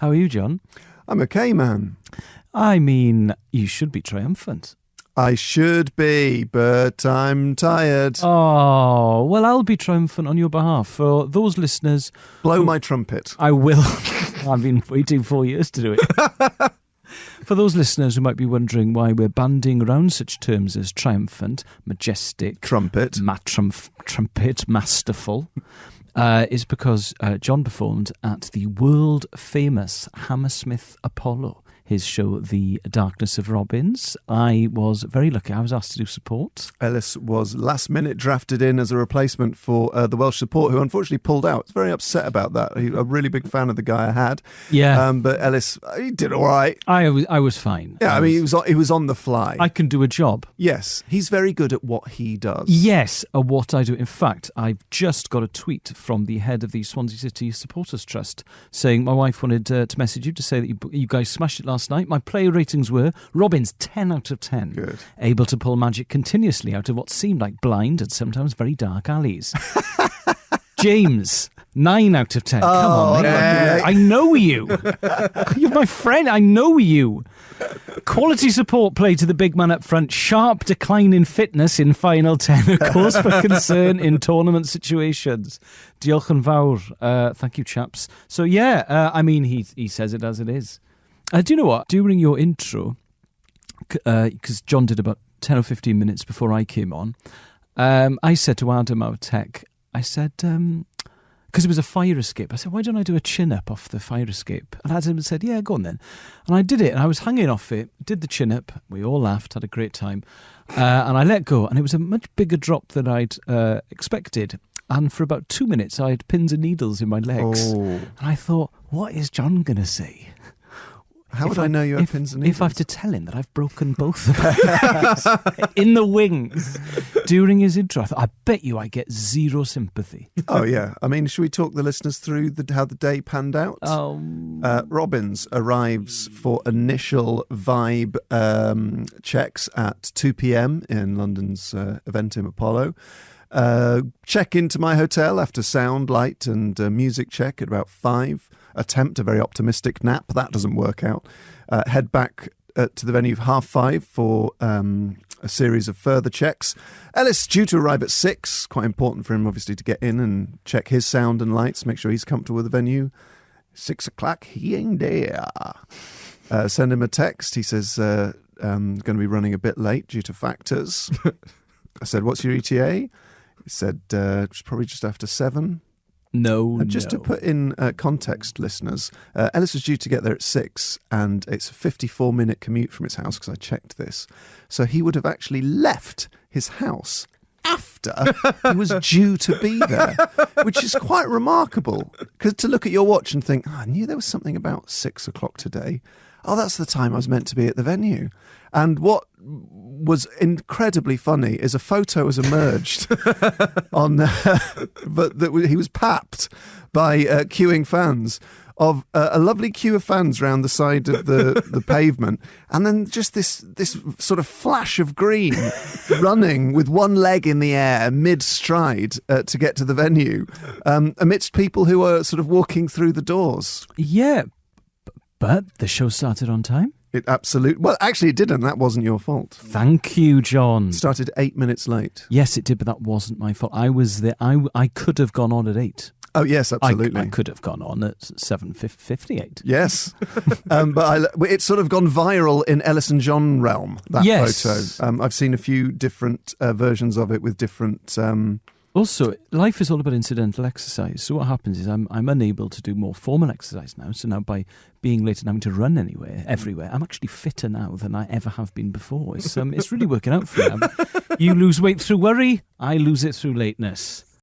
How are you, John? I'm okay, man. I mean, you should be triumphant. I should be, but I'm tired. Oh, well, I'll be triumphant on your behalf. For those listeners... Blow my trumpet. I will. I've been waiting 4 years to do it. For those listeners who might be wondering why we're banding around such terms as triumphant, majestic... Trumpet. Trumpet, masterful... is because John performed at the world-famous Hammersmith Apollo, his show, The Darkness of Robins. I was very lucky. I was asked to do support. Elis was last minute drafted in as a replacement for the Welsh support, who unfortunately pulled out. I was very upset about that. A really big fan of the guy I had. Yeah. But Elis, he did all right. I was fine. Yeah, he was on the fly. I can do a job. Yes, he's very good at what he does. Yes, at what I do. In fact, I've just got a tweet from the head of the Swansea City Supporters Trust saying my wife wanted to message you to say that you guys smashed it last night. My player ratings were Robins 10 out of 10. Good. Able to pull magic continuously out of what seemed like blind and sometimes very dark alleys. James, 9 out of 10. Come on, mate. yeah. I know you. You're my friend. I know you. Quality support play to the big man up front. Sharp decline in fitness in final 10. A cause for concern in tournament situations. Diolch yn fawr. Thank you, chaps. So, yeah, I mean, he says it as it is. Do you know what? During your intro, because John did about 10 or 15 minutes before I came on, I said to Adam, our tech, I said, because it was a fire escape, I said, why don't I do a chin-up off the fire escape? And Adam said, yeah, go on then. And I did it, and I was hanging off it, did the chin-up, we all laughed, had a great time, and I let go, and it was a much bigger drop than I'd expected. And for about 2 minutes, I had pins and needles in my legs. Oh. And I thought, what is John going to say? How would I know you have pins and needles? If I have to tell him that I've broken both of them in the wings during his intro, I thought, I bet you I get zero sympathy. Oh, yeah. I mean, should we talk the listeners through how the day panned out? Robins arrives for initial vibe checks at 2 p.m. in London's Eventim Apollo. Check into my hotel after sound, light and music check at about 5. Attempt a very optimistic nap. That doesn't work out. Head back to the venue 5:30 for a series of further checks. Elis due to arrive at 6. Quite important for him, obviously, to get in and check his sound and lights, make sure he's comfortable with the venue. 6 o'clock, he ain't there. Send him a text. He says, going to be running a bit late due to factors. I said, what's your ETA? He said, probably just after 7. Just to put in context, listeners, Elis was due to get there at 6, and it's a 54-minute commute from his house, because I checked this. So he would have actually left his house after he was due to be there, which is quite remarkable. Because to look at your watch and think, I knew there was something about 6 o'clock today. Oh, that's the time I was meant to be at the venue. And what was incredibly funny is a photo has emerged on, but that he was papped by queuing fans of a lovely queue of fans around the side of the pavement, and then just this sort of flash of green running with one leg in the air mid-stride to get to the venue, amidst people who are sort of walking through the doors. Yeah, but the show started on time. Well, actually it didn't. That wasn't your fault. Thank you, John. It started 8 minutes late. Yes, it did, but that wasn't my fault. I was there. I could have gone on at 8. Oh, yes, absolutely. I could have gone on at 7:58. Yes. But it's sort of gone viral in Elis and John realm, that photo. I've seen a few different versions of it with different... Also, life is all about incidental exercise. So what happens is I'm unable to do more formal exercise now. So now by being late and having to run everywhere, I'm actually fitter now than I ever have been before. It's really working out for me. You lose weight through worry, I lose it through lateness.